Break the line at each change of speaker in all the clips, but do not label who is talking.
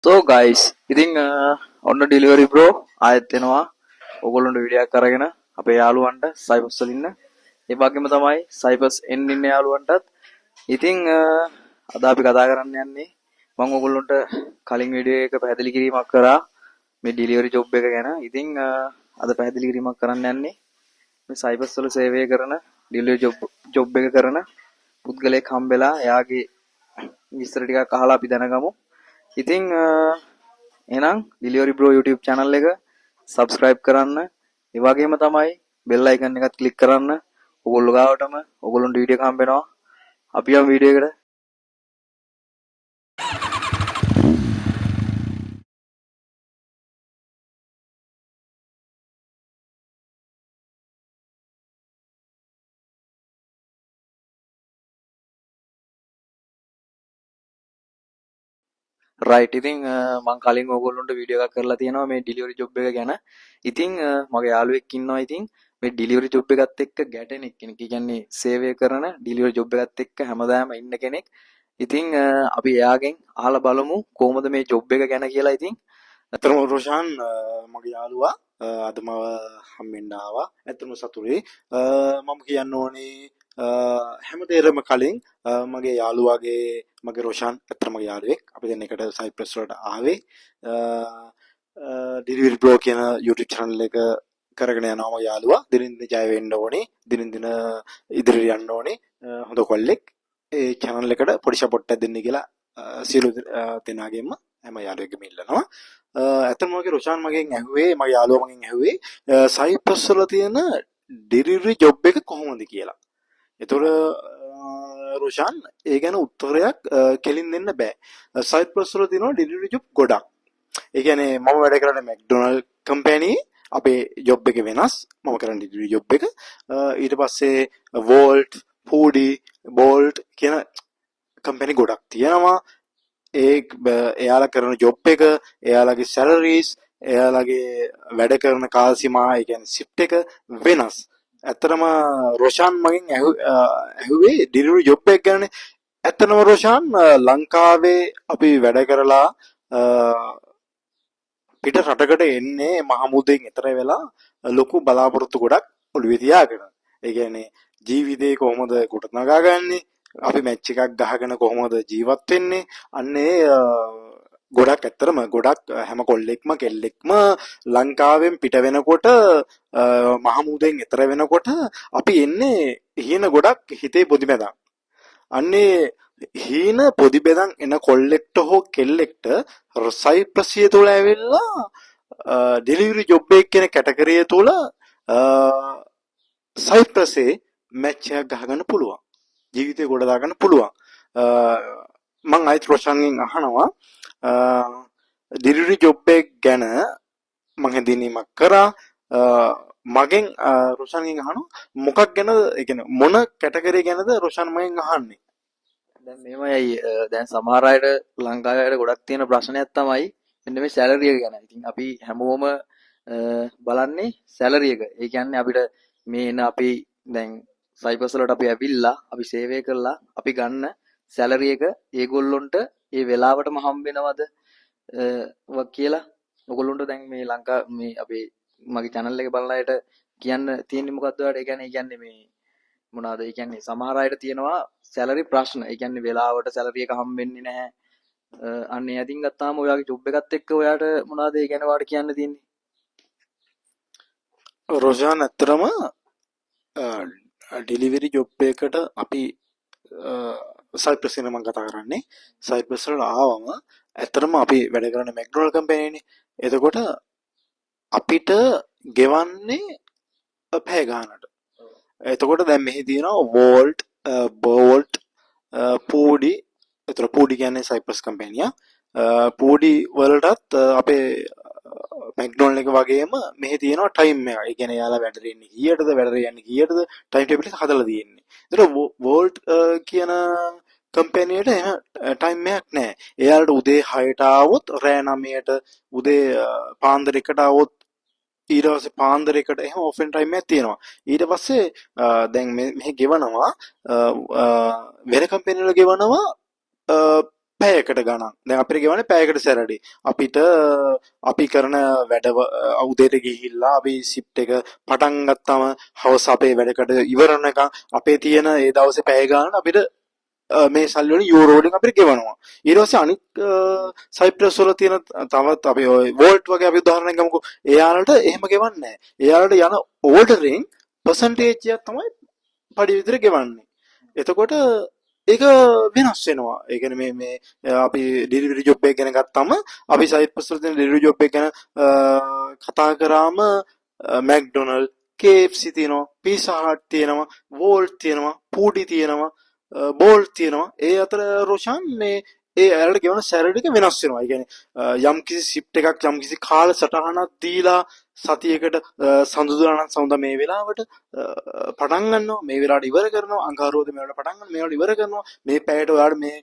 So guys, ඉතින් ඔන්න delivery bro ආයෙත් එනවා. ඔයගොල්ලන්ට වීඩියෝ එකක් අරගෙන අපේ යාළුවන්ට සයිපස් වල ඉන්න. ඒ වගේම තමයි සයිපස් එන්න ඉන්න යාළුවන්ටත්. ඉතින් අද අපි කතා කරන්න යන්නේ මම ඔයගොල්ලන්ට කලින් වීඩියෝ එක පැහැදිලි කිරීමක් කරා මේ ඩිලිවරි ජොබ් එක ගැන. ඉතින් අද පැහැදිලි කිරීමක් කරන්න යන්නේ මේ සයිපස් වල සේවය කරන ඩිලිවරි ජොබ් එක කරන පුද්ගලයෙක් හම්බෙලා එයාගේ විස්තර ටිකක් අහලා අපි දැනගමු. ඉතින් එහෙනම් ඩිලිවරි බ්‍රෝ YouTube channel එක subscribe කරන්න. ඒ වගේම තමයි bell icon එකත් click කරන්න. ඔයගොල්ලෝ ගාවටම ඔයගොල්ලන්ට වීඩියෝ එක හම්බ වෙනවා. අපි යමු වීඩියෝ එකට. රයිට් ඉතින් මම කලින් ඔයගොල්ලන්ට වීඩියෝ එකක් කරලා තියෙනවා මේ ඩිලිවරි ජොබ් එක ගැන. ඉතින් මගේ යාළුවෙක් ඉන්නවා ඉතින් මේ ඩිලිවරි ජොබ් එකත් එක්ක ගැටෙන කෙනෙක්. ඒ කියන්නේ සේවය කරන ඩිලිවරි ජොබ් එකත් එක්ක හැමදාම ඉන්න කෙනෙක්. ඉතින් අපි එයාගෙන් අහලා බලමු කොහොමද මේ ජොබ් එක ගැන කියලා. ඉතින්
ඇත්තටම රොෂාන් මගේ යාළුවා අද මම හම්බෙන්න ආවා. ඇත්තටම සතුටුයි. මම කියන්න ඕනේ හැමදේරම කලින් මගේ යාළුවාගේ මගේ රොෂාන් ඇත්තටම මගේ යාළුවෙක්. අපි දැන් එකට සයිප්‍රස් වලට ආවේ. ඩිලිවරි බ්ලොග් කියන YouTube channel එක කරගෙන යනවා මගේ යාළුවා. දිනින් දින ජය වෙන්න ඕනේ. දිනින් දින ඉදිරියට යන්න ඕනේ. හොඳ කොල්ලෙක්. ඒ channel එකට පොඩි සපෝට් එකක් දෙන්න කියලා සියලු දෙනාගෙන්ම හැම යාළුවෙක්ගෙම ඉල්ලනවා. ඇත්තම මගේ රොෂාන් මගෙන් ඇහුවේ මගේ යාළුවා මගෙන් ඇහුවේ සයිප්‍රස් වල තියෙන ඩෙලිවරි ජොබ් එක කොහොමද කියලා. ඒතකොට රොෂාන් ඒ ගැන උත්තරයක් කෙලින් දෙන්න බෑ. සයිප්‍රස් වල තියෙන ඩෙලිවරි ජොබ් ගොඩක්. ඒ කියන්නේ මම වැඩ කරන්නේ මැක්ඩොනල්ඩ් කම්පැනි අපේ ජොබ් එක වෙනස්. මම කරන්නේ ඩෙලිවරි ජොබ් එක. ඊට පස්සේ වෝල්ට්, ෆූඩි, බෝල්ට් කියන කම්පැනි ගොඩක් තියෙනවා. එයාලා කරන ජොබ් එක, එයාලගේ සැලරීස්, එයාලගේ වැඩ කරන කාල සීමා, ඒ කියන්නේ shift එක වෙනස්. ඇත්තටම රොෂාන් මගෙන් ඇහුවේ ඩිලිවරි ජොබ් එක ගැනනේ. ඇත්තටම රොෂාන් ලංකාවේ අපි වැඩ කරලා පිට රටකට එන්නේ මහමුදෙන් ඈතර වෙලා ලොකු බලාපොරොත්තු ගොඩක් ඔළුවේ තියාගෙන. ඒ කියන්නේ ජීවිතේ කොහොමද ගොඩනගාගන්නේ? අපි මැච් එකක් ගහගෙන කොහොමද ජීවත් වෙන්නේ? අන්නේ ගොඩක් ඇත්තරම ගොඩක් හැම කොල්ලෙක්ම කෙල්ලෙක්ම ලංකාවෙන් පිට වෙනකොට මහමුදෙන් ඈතර වෙනකොට අපි එන්නේ හීන ගොඩක් හිතේ පොදිමැදන්. අන්නේ හීන පොදි බෙදන් එන කොල්ලෙක්ට හෝ කෙල්ලෙක්ට සයිප්‍රසිය තුළ ඇවිල්ලා ඩෙලිවරි ජොබ් එක කියන කැටගරිය තුළ සයිප්‍රසේ මැච් එකක් ගහගන්න පුළුවන්. ජීවිතේ ගොඩ දාගන්න පුළුවන්. මං අයිත් රොෂන්ගෙන් අහනවා ඩෙලිවරි ජොබ් එක ගැන මං හැඳින්වීමක් කරා. මගෙන් රොෂන්ගෙන් අහනවා මොකක් ගැනද, ඒ කියන්නේ මොන කැටගරිය ගැනද රොෂන් මගෙන් අහන්නේ.
දැන් මේමයි දැන් සමහර අයට ලංකාවේ අයට ගොඩක් තියෙන ප්‍රශ්නයක් තමයි මෙන්න මේ සැලරි එක ගැන. ඉතින් අපි හැමෝම බලන්නේ සැලරි එක. ඒ කියන්නේ අපිට මේ එන අපි දැන් සයිපස් වලට අපි ඇවිල්ලා අපි සේවය කරලා අපි ගන්න සැලරි එක ඒගොල්ලොන්ට ඒ වෙලාවටම හම්බ වෙනවද කියලා ඔයගොල්ලොන්ට දැන් මේ මේ අපේ මගේ channel එක බලන අයට කියන්න තියෙන්නේ මොකද්ද ඔයාලට? ඒ කියන්නේ මේ මොනවාද? ඒ කියන්නේ සමහර අයට තියෙනවා සැලරි ප්‍රශ්න. ඒ කියන්නේ වෙලාවට සැලරි එක හම්බෙන්නේ නැහැ. අන්න ඒ අතින් ගත්තාම ඔයාගේ ජොබ් එකත් එක්ක ඔයාට මොනවාද ඒ ගැන ඔයාලට කියන්න තියෙන්නේ?
රොෂාන් ඇත්තරම ඩෙලිවරි ජොබ් එකකට අපි සයිප්‍රස් වෙන මම කතා කරන්නේ. සයිප්‍රස් වල ආවම ඇත්තරම අපි වැඩ කරන මැක්ඩොනල්ඩ් කම්පැනිනේ. එතකොට අපිට ගෙවන්නේ පැය ගානට. එතකොට දැන් මෙහි තියෙනවා වෝල්ට්, බෝල්ට්, පූඩි. ඒතර පූඩි කියන්නේ සයිප්‍රස් කම්පැනිය. පූඩි වලටත් අපේ මැක්ඩොනල්ඩ් එක වගේම මෙහි තියෙනවා ටයිම් එක. ඒ කියන්නේ යාලා වැඩට එන්නේ කීයටද, වැඩට යන්නේ කීයටද ටයිම් ටේබල් එක හදලා තියෙන්නේ. ඒතර වෝල්ට් කියන කම්පැනියට එහෙම ටයිම් එකක් නැහැ. එයාලට උදේ 6ට ආවොත් රෑ 9ට, උදේ පාන්දර 1ට ආවොත් ඊට පස්සේ පාන්දර 1ට එහෙම ඔෆෙන් ටයිම් එකක් තියෙනවා. ඊට පස්සේ දැන් මෙහි ගෙවනවා වෙන කම්පැනි වල ගෙවනවා පැයකට ගණන්. දැන් අපිට ගෙවන්නේ පැයකට සැරඩි. අපිට අපි කරන වැඩ උදේට ගිහිල්ලා අපි ෂිෆ්ට් එක පටන් ගත්තාම හවස අපේ වැඩකට ඉවර වෙනකන් අපේ තියෙන ඒ දවසේ පැය ගාන අපිට මේ සල්ලි වලින් යූරෝ වලින් අපිට ගෙවනවා. ඊට පස්සේ අනිත් සයිප්‍රස් වල තියෙන තවත් අපි ඔය වෝල්ට් වගේ අපි උදාහරණයක් ගමුකෝ. එයාලට එහෙම ගෙවන්නේ නැහැ. එයාලට යන ඕඩරෙන් පර්සන්ටේජ් එකක් තමයි පඩි විතර ගෙවන්නේ. එතකොට ඒක වෙනස් වෙනවා. ඒ කියන්නේ මේ අපි ඩෙලිවරි ජොබ් එක ගැන ගත්තම අපි සයිප්‍රස් වල තියෙන ඩෙලිවරි ජොබ් එක ගැන කතා කරාම මැක්ඩොනල්ඩ්, KFC තියෙනවා, පීසා හට් තියෙනවා, වෝල්ට් තියෙනවා, පූඩි තියෙනවා, බෝල්ට් තියෙනවා. ඒ අතර රොෂාන් මේ ඒ ඇරට ගෙවන සැලරි එක වෙනස් වෙනවා. ඒ කියන්නේ යම් කිසි ෂිෆ්ට් එකක් යම් කිසි කාල සටහනක් දීලා සතියකට සඳුදා නම් සඳුදා මේ වෙලාවට පටන් ගන්නවා, මේ වෙලාවට ඉවර කරනවා, අඟහරුවාද මේ වෙලාවට පටන් ගන්නවා, මේ වෙලාවට ඉවර කරනවා, මේ පැයට ඔයාලට මේ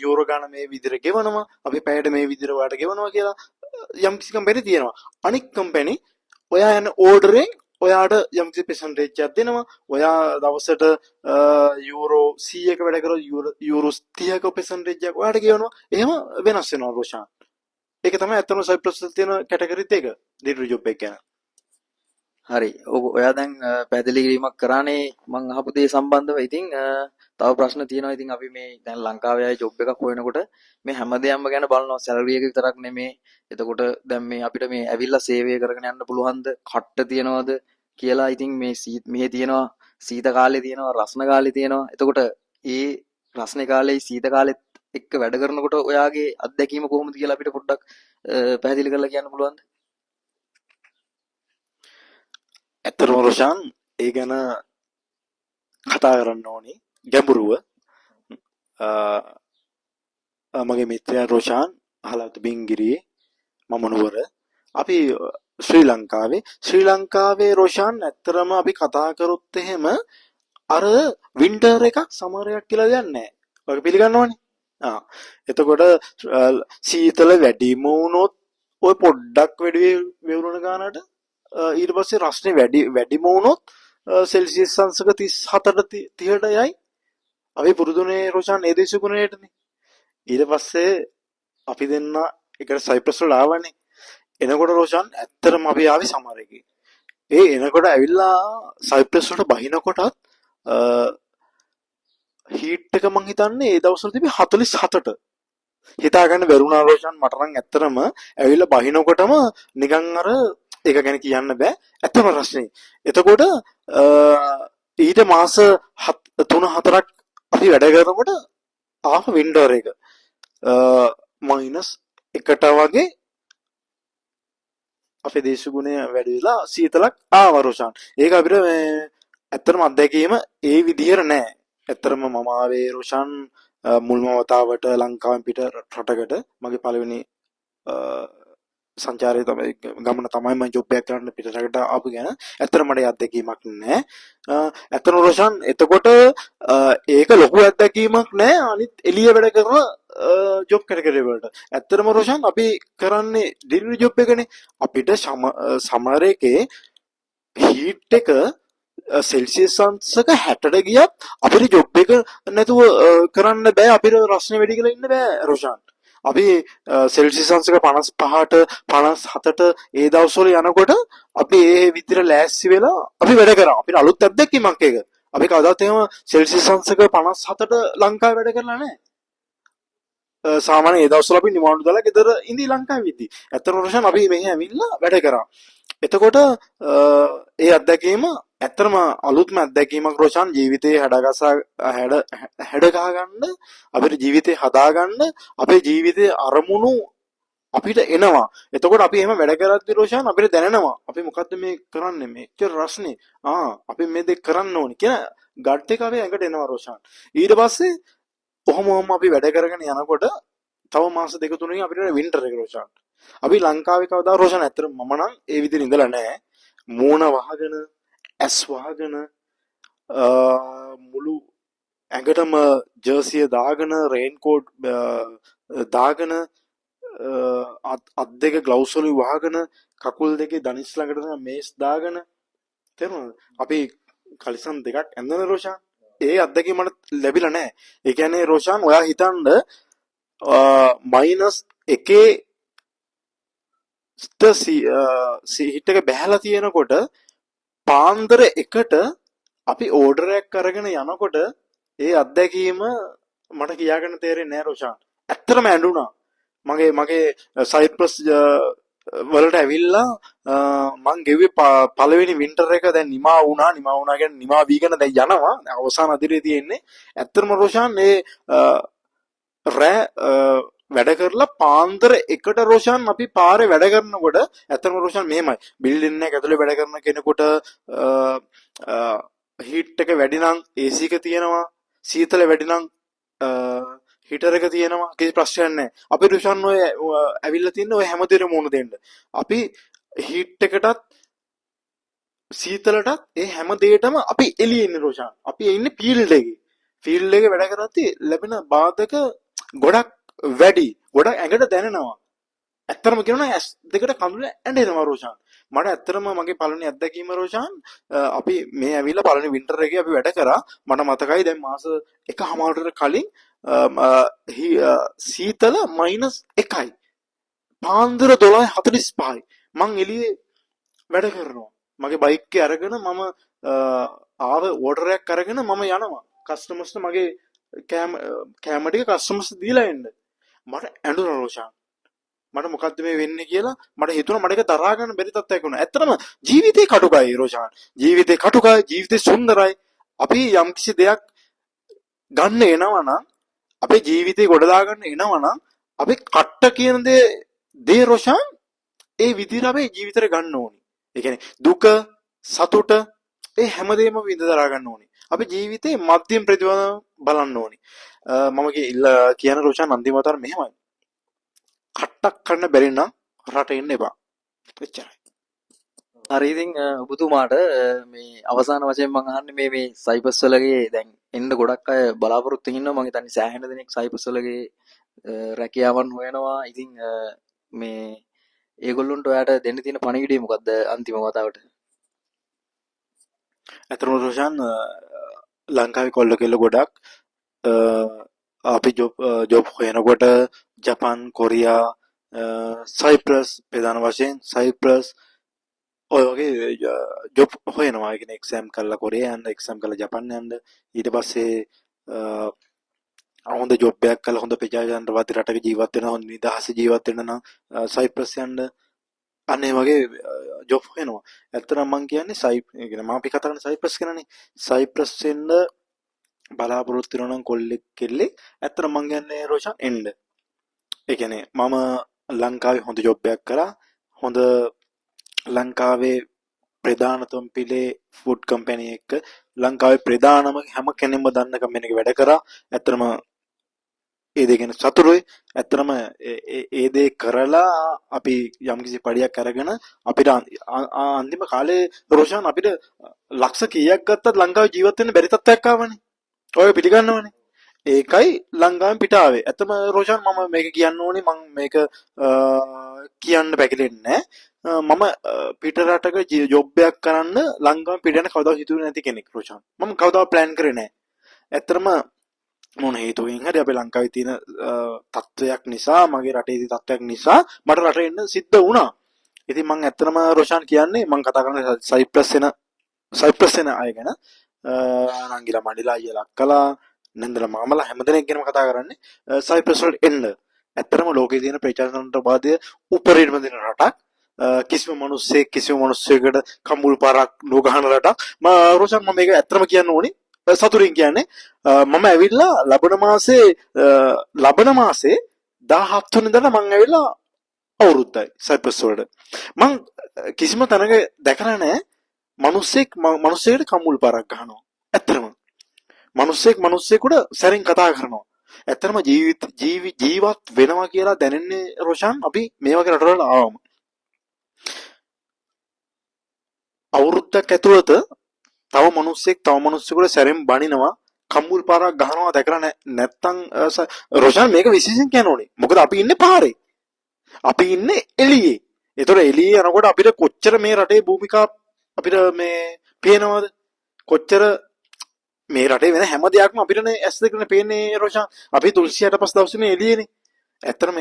යූරෝ ගන්න මේ විදිහට ගෙවනවා, අපි පැයට මේ විදිහට ඔයාලට ගෙවනවා කියලා යම් කිසි කම්පැනි තියෙනවා. අනික් කම්පැනි ඔයා යන ඕඩරෙන් ඔයාට යම් කිසි පර්සන්ටේජ් එකක් දෙනවා. ඔයා දවසට යූරෝ 100ක වැඩ කරොත් යූරෝ 30ක පර්සන්ටේජ් එකක් ඔයාට ගෙවනවා. එහෙම වෙනස් වෙනවා රොෂාන්. ඒක තමයි අතන සයිප්‍රස් වල තියෙන කැටගරි දෙක ඩෙලිවරි ජොබ් එක ගැන.
හරි. ඔයා දැන් පැහැදිලි කිරීමක් කරානේ මම අහපු දේ සම්බන්ධව. ඉතින් තව ප්‍රශ්න තියෙනවා. ඉතින් අපි මේ දැන් ලංකාවේ අය ජොබ් එකක් හොයනකොට මේ හැම දෙයක්ම ගැන බලනවා. සැලරි එක විතරක් නෙමේ. එතකොට දැන් මේ අපිට මේ ඇවිල්ලා සේවය කරගෙන යන්න පුළුවන්ද? කට්ට තියනවද කියලා. ඉතින් මේ තියෙනවා සීත කාලේ තියෙනවා, රස්න කාලේ තියෙනවා. එතකොට ඒ රස්නේ කාලේ සීත කාලෙත් එක්ක වැඩ කරනකොට ඔයාගේ අත්දැකීම කොහොමද කියලා අපිට පොඩ්ඩක් පැහැදිලි කරලා කියන්න පුළුවන්ද?
ඇත්තටම රොෂාන් ඒ ගැන කතා කරන්න ඕනි ගැඹුරුව. මගේ මිත්‍රයා රොෂාන් අහලා තිබින්ගිරියේ මම නුවර. අපි ශ්‍රී ලංකාවේ රොෂාන් ඇත්තරම අපි කතා කරොත් එහෙම අර වින්ටර් එකක් සමර් එකක් කියලා දෙයක් නැහැ. ඔය පිළිගන්නවනේ. එතකොට සීතල වැඩිම වුණොත් ඔය පොඩ්ඩක් වැඩි වෙවුනන ගානට ඊට පස්සේ රස්නේ වැඩිම වුණොත් සෙල්සියස් අංශක 37ට 30ට යයි. අපි පුරුදුනේ රොෂාන් ඒ දේශ ගුණයටනේ. ඊට පස්සේ අපි දෙන්න එකට සයිප්‍රස් වල ආවනේ. එනකොට රොෂාන් ඇත්තටම අපි ආවේ සමර් එකේ. ඒ එනකොට ඇවිල්ලා සයිප්‍රස් වලට බහිනකොටත් හීට් එක මං හිතන්නේ ඒ දවස්වල තිබි 47ට. හිතා ගන්න බැරුණා රොෂාන් මට නම් ඇත්තටම ඇවිල්ලා බහිනකොටම නිකන් අර ඒක ගැන කියන්න බෑ. ඇත්තම රස්නේ. එතකොට ඊට මාස 3-4ක් අපි වැඩ කරනකොට ආව වින්ටර් එක -1ට වගේ අපේ දේශගුණය වැඩි වෙලා සීතලක් ආවා රොෂාන්. ඒක අපිට ඇත්තටම අත්දැකීම ඒ විදිහට නෑ. ඇත්තටම මම ආවේ රොෂාන් මුල්ම වතාවට ලංකාවෙන් පිට රටකට මගේ පළවෙනි සංචාරය තමයි ගමන තමයි මම ජොබ් එකක් කරන්න පිටරකට ආපු ගැන ඇත්තටම මට අත්දැකීමක් නෑ. ඇත්තටම රොෂාන් එතකොට ඒක ලොකු අත්දැකීමක් නෑ අනිත් එළිය වැඩ කරන ජොබ් කැටගරි වලට. ඇත්තටම රොෂාන් අපි කරන්නේ ඩෙලිවරි ජොබ් එකනේ. අපිට සමර් එකේ හීට් එක සෙල්සියස් අංශක 60ට ගියත් අපිට ජොබ් එක නැතුව කරන්න බෑ. අපිට රස්නේ වැඩි කියලා ඉන්න බෑ රොෂාන්. අපි සෙල්සියස් අංශක 55ට 57ට ඒ දවස්වල යනකොට අපි ඒ විදිහට ලෑස්ති වෙලා අපි වැඩ කරා. අපිට අලුත් අත්දැකීමක් ඒක. අපි කවදාත් එහෙම සෙල්සියස් අංශක 57ට ලංකාවේ වැඩ කරලා නැහැ. සාමාන්‍ය ඒ දවස්වල අපි නිවාඩු දාලා ගෙදර ඉඳි ලංකාවේ ඉදි. ඇත්තටම රොෂාන් අපි මෙහි ඇවිල්ලා වැඩ කරා. එතකොට ඒ අත්දැකීම ඇත්තටම අලුත්ම අත්දැකීමක් රොෂාන්. ජීවිතේ හැඩ ගහගන්න අපිට ජීවිතේ හදාගන්න අපේ ජීවිතේ අරමුණු අපිට එනවා. එතකොට අපි එහෙම වැඩ කරද්දි රොෂාන් අපිට දැනෙනවා අපි මොකද්ද මේ කරන්නේ, මේක රස්නේ අපි මේ දෙක කරන්න ඕනි කියන ගට් එක අපේ ඇඟට එනවා රොෂාන්. ඊට පස්සේ කොහොම අපි වැඩ කරගෙන යනකොට තව මාස දෙක තුනකින් අපිට වින්ටර් එක රොෂාන්. අපි ලංකාවේ කවදා රොෂාන් ඇත්තටම මම නම් ඒ විදිහට ඉඳලා නැහැ. මූණ වහගෙන ඇස් වහගෙන මුළු ඇඟටම ජර්සිය දාගෙන රේන් කෝට් දාගෙන අත් දෙක ග්ලව්ස් වලින් වහගෙන කකුල් දෙකේ දනිස් ළඟට මේස් දාගෙන තේරුණාද? අපි කලිසම් දෙකක් ඇඳන රොෂාන්. ඒ අත්දැකීම මට ලැබිලා නැහැ. ඒ කියන්නේ රොෂාන් ඔයා හිතන්න මයිනස් එකේ හිටක බැහැලා තියෙනකොට පාන්දර එකට අපි ඕඩරයක් අරගෙන යනකොට ඒ අත්දැකීම මට කියාගන්න තේරෙන්නේ නෑ රොෂාන්. ඇත්තටම ඇඬුණා. මගේ සයිප්‍රස් වලට ඇවිල්ලා මං ගෙව්වේ පළවෙනි වින්ටර් එක දැන් නිමා වුණා. නිමා වුණා කියන්නේ නිමා වීගෙන දැන් යනවා. අවසාන අදිරේ තියෙන්නේ. ඇත්තටම රොෂාන් මේ රෑ වැඩ කරලා පාන්දර එකට රොෂාන් අපි පාරේ වැඩ කරනකොට ඇත්තටම රොෂාන් මෙහෙමයි. බිල්ඩින් එක ඇතුලේ වැඩ කරන කෙනෙකුට හීට් එක වැඩි නම් AC එක තියෙනවා. සීතල වැඩි නම් හීටර් එක තියෙනවා. කිසි ප්‍රශ්නයක් නැහැ. අපි රොෂාන් ඔය ඇවිල්ලා තින්නේ ඔය හැමදේටම මුණ දෙන්න. අපි හීට් එකටත් සීතලටත් ඒ හැම දෙයකටම අපි එළියේ ඉන්නේ රොෂාන්. අපි ඉන්නේ ෆීල්ඩ් එකේ. ෆීල්ඩ් එකේ වැඩ කරද්දී ලැබෙන බාධක ගොඩක් වැඩි. ගොඩක් ඇඟට දැනෙනවා. ඇත්තටම කියනවා ඇස් දෙකට කඳුල ඇඬෙනවා රොෂාන්. මට ඇත්තටම මගේ පළවෙනි අත්දැකීම රොෂාන් අපි මේ ඇවිල්ලා පළවෙනි වින්ටර් එකේ අපි වැඩ කරා. මට මතකයි දැන් මාස එකමාරකට කලින් සීතල -1යි. පාන්දර 12:45යි. මං එළියේ වැඩ කරනවා. මගේ බයික් එක අරගෙන මම ආව ඕඩරයක් අරගෙන මම යනවා. කස්ටමර්ස්ට මගේ කෑම ටික කස්ටමර්ස්ට දීලා එන්න. මට ඇඬුණා රොෂාන්. මට මොකද්ද මේ වෙන්නේ කියලා මට හිතුණා. මට ඒක දරා ගන්න බැරි තත්ත්වයක් වුණා. ඇත්තටම ජීවිතේ කටුකයි රොෂාන්. ජීවිතේ කටුකයි, ජීවිතේ සුන්දරයි. අපි යම්කිසි දෙයක් ගන්න එනවා නම්, අපේ ජීවිතේ ගොඩදා ගන්න එනවා නම්, අපි කට්ට කියන දේ රොෂාන් ඒ විදිහට අපේ ජීවිතේට ගන්න ඕනි. ඒ කියන්නේ දුක, සතුට ඒ හැමදේම විඳ දරා ගන්න ඕනි. අපි ජීවිතේ මධ්‍යම ප්‍රතිඵල බලන්න ඕනි. මම කියන රොෂාන් අන්තිමට මෙහෙමයි. කට්ටක් කරන්න බැරි නම් රට එන්න එපා. එච්චරයි.
හරි ඉතින් ඔබතුමාට මේ අවසාන වශයෙන් මම අහන්නේ මේ සයිපස් වලගේ දැන් එන්න ගොඩක් අය බලාපොරොත්තු ඉන්නවා. මම හිතන්නේ සෑහෙන දෙනෙක් සයිපස් වලගේ රැකියාවන් හොයනවා. ඉතින් මේ ඒගොල්ලොන්ට ඔයාට දෙන්න තියෙන පණිවිඩය මොකද්ද අන්තිම වතාවට?
අතරම රොෂාන් ලංකාවේ කොල්ල කෙල්ල ගොඩක් අපි ජොබ් හොයනකොට ජපාන්, කොරියා, සයිප්‍රස් ප්‍රධාන වශයෙන් සයිප්‍රස් ඔය වගේ ජොබ් හොයනවා. ඒ කියන්නේ එක්සෑම් කරලා කොරියා යන්න, එක්සෑම් කරලා ජපාන් යන්න, ඊට පස්සේ හොඳ ජොබ් එකක් කරලා හොඳ ප්‍රජාතන්ත්‍රවාදී රටක ජීවත් වෙනවා, හොඳ නිදහස ජීවත් වෙන්න නම් සයිප්‍රස් යන්න. අනේ වගේ ජොබ් හොයනවා. ඇත්තටම මම කියන්නේ ඒ කියන්නේ මම අපි කතා කරන සයිප්‍රස් ගැනනේ. සයිප්‍රස් වෙන්න බලාපොරොත්තු වෙනවා නම් කොල්ලෙක් කෙල්ලෙක් ඇත්තටම මම කියන්නේ රොෂාන් එන්න. ඒ කියන්නේ මම ලංකාවේ හොඳ ජොබ් එකක් කරා. හොඳ ලංකාවේ ප්‍රධානතම පිළේ ෆුඩ් කම්පැනි එක ලංකාවේ ප්‍රධානම හැම කෙනෙක්ම දන්න කම්පැනි එක වැඩ කරා. ඇත්තටම ඒ දේ ගැන සතුටුයි. ඇත්තටම ඒ දේ කරලා අපි යම්කිසි පඩියක් අරගෙන අපිට අන්තිම කාලේ රොෂාන් අපිට ලක්ෂ කීයක් ගත්තත් ලංකාවේ ජීවත් වෙන්න බැරි තත්ත්වයක් ආවනේ. ඔය පිළිගන්නවනේ. ඒකයි ලංකාවෙන් පිට ආවේ. ඇත්තම රොෂාන් මම මේක කියන්න ඕනේ. මම මේක කියන්න පැකිලෙන්නේ නැහැ. මම පිට රටක ජොබ් එකක් කරන්න ලංකාවෙන් පිට යන කවදාවත් හිතුවේ නැති කෙනෙක් රොෂාන්. මම කවදාවත් ප්ලෑන් කරේ නැහැ. ඇත්තටම මොන හේතුවෙන් හරි අපේ ලංකාවේ තියෙන තත්ත්වයක් නිසා, මගේ රටේ තියෙන තත්ත්වයක් නිසා මට රට එන්න සිද්ධ වුණා. ඉතින් මම ඇත්තටම රොෂාන් කියන්නේ මම කතා කරන්නේ සයිප්‍රස් වෙන අය ගැන. නංගිලා මණිලා අයියලා අක්කලා නන්දලා මාමලා හැමදෙනෙක් ගැනම කතා කරන්නේ සයිප්‍රස් වලට එන්න. ඇත්තටම ලෝකේ තියෙන ප්‍රජාතන්ත්‍රවාදය උපරිම දෙන රටක්. කිසිම මිනිස්සෙකුට කම්බුල් පාරක් නොගහන රටක්. රොෂාන් මම මේක ඇත්තටම කියන්න ඕනේ. සතුටින් කියන්නේ මම ඇවිල්ලා ලබන මාසේ 17 වෙනිදාට මම ඇවිල්ලා අවුරුද්දයි සයිප්‍රස් වලට. මම කිසිම තැනක දැකලා නැහැ මිනිස්සෙකුට කම්බුල් පාරක් ගහනවා. ඇත්තටම මිනිස්සෙකුට සැරින් කතා කරනවා. ඇත්තටම ජීවත් වෙනවා කියලා දැනෙන්නේ රොෂාන් අපි මේ වගේ රටවල ආවම. අවුරුද්දක් ඇතුළත තව මිනිස්සෙකුට සැරෙන් බනිනවා, කම්බුල් පාරක් ගහනවා දැකලා නැත්තම් රොෂාන් මේක විශේෂයෙන් කියන්න ඕනේ. මොකද අපි ඉන්නේ පාරේ. අපි ඉන්නේ එළියේ. ඒතොර එළියේ යනකොට අපිට කොච්චර මේ රටේ භූමිකා අපිට මේ පේනවද? කොච්චර මේ රටේ වෙන හැම දෙයක්ම අපිටනේ ඇස් දෙකනේ පේන්නේ රොෂාන්. අපි 365 දවසනේ එළියේනේ. ඇත්තටම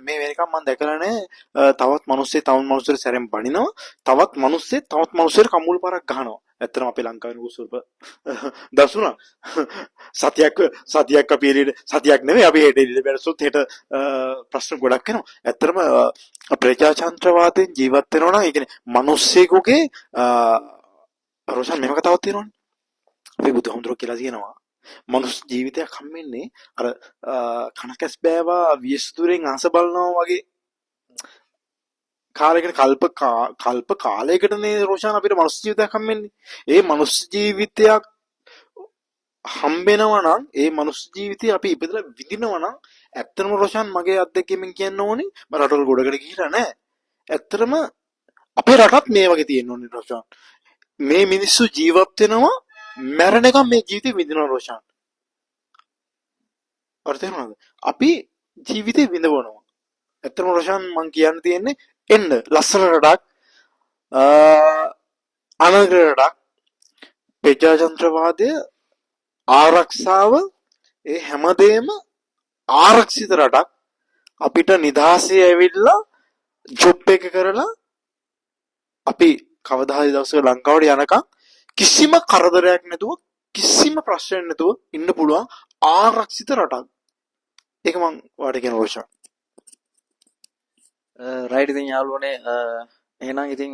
මේ වෙනකම් මම දැකලා නැහැ. තවත් මිනිස්සෙක් තවත් මිනිස්සෙක් සැරෙන් බනිනවා. තවත් මිනිස්සෙක් තවත් මිනිස්සෙක් කම්මුල් පාරක් ගහනවා. ඇත්තටම අපේ ලංකාවේ නුසුල්ප දසුණා. සතියක් අපි එළියට සතියක් නෙවෙයි අපි හෙට එළියට බැලුවොත් හෙට ප්‍රශ්න ගොඩක් එනවා. ඇත්තටම ප්‍රජාතන්ත්‍රවාදයෙන් ජීවත් වෙනවා නම් ඒ කියන්නේ මිනිස්සෙකුගේ රෝෂන් මෙහෙම කතාවක් තියෙනවනේ. අපි බුදුහාමුදුරුවෝ කියලා කියනවා මනුස්ස ජීවිතයක් හම්බෙන්නේ අර කනකැස් බෑවා වියස්තුරෙන් ආස බලනවා වගේ කාලයකට කල්ප කාලයකටනේ රෝෂාන් අපිට මනුස්ස ජීවිතයක් හම්බෙන්නේ. ඒ මනුස්ස ජීවිතයක් හම්බෙනවා නම් ඒ මනුස්ස ජීවිතය අපි ඉපදලා විඳිනවා නම් ඇත්තටම රෝෂාන් මගේ අත්දැකීමෙන් කියන්න ඕනේ මම රටවල් ගොඩකට ගිහිලා නැහැ. ඇත්තටම අපේ රටත් මේ වගේ තියෙන්න ඕනේ රෝෂාන්. මේ මිනිස්සු ජීවත් වෙනවා මැරෙනකම් මේ ජීවිතේ විඳිනවා රෝෂාන්. අර්ථයනවාද? අපි ජීවිතේ විඳවනවා. ඇත්තටම රෝෂාන් මං කියන්න තියෙන්නේ එන්න ලස්සන රටක් අනගර රටක් ප්‍රජාතන්ත්‍රවාදය ආරක්ෂාව ඒ හැමදේම ආරක්ෂිත රටක් අපිට නිදහසේ ඇවිල්ලා ජොබ් එක කරලා අපි කවදා හරි දවසක ලංකාවට යනකම් කිසිම කරදරයක් නැතුව කිසිම ප්‍රශ්නයක් නැතුව ඉන්න පුළුවන් ආරක්ෂිත රටක්. ඒක මං ඔයාලට කියන රෝෂා.
රයිට් ඉතින් යාළුවනේ එහෙනම් ඉතින්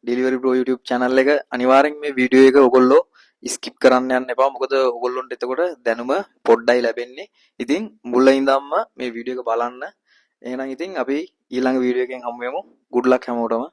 ඩෙලිවරි බ්‍රෝ YouTube channel එක අනිවාර්යෙන් මේ වීඩියෝ එක ඔයගොල්ලෝ ස්කිප් කරන්න යන්න එපා. මොකද ඔයගොල්ලොන්ට එතකොට දැනුම පොඩ්ඩයි ලැබෙන්නේ. ඉතින් මුල ඉඳන්ම මේ වීඩියෝ එක බලන්න. එහෙනම් ඉතින් අපි ඊළඟ වීඩියෝ එකෙන් හමු වෙමු. good luck හැමෝටම.